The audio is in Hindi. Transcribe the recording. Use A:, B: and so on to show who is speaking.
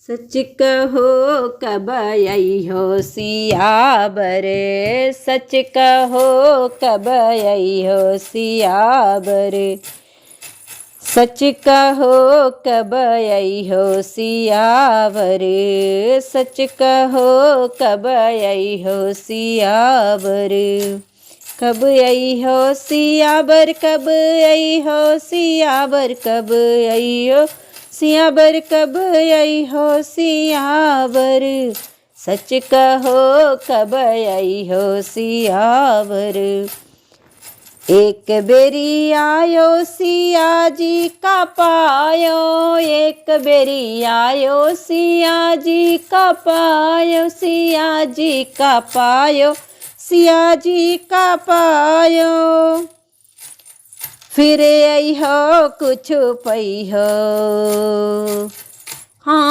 A: सच कहो कब अइहो सियावर, सच कहो कब अइहो सियावर, सच कहो कब अइहो सियावर, सच कहो कब अइहो सियावर, कब अइहो सियावर, कब अइहो सियावर, कब अइहो सियावर, कब अइहो सियावर, सच कहो कब अइहो सियावर। एक बेरी आयो सिया जी का पायो, एक बेरी आयो सिया जी का पायो, सिया जी का पायो, सिया जी का पायो, फिर अइहो कुछ पइहो। हाँ।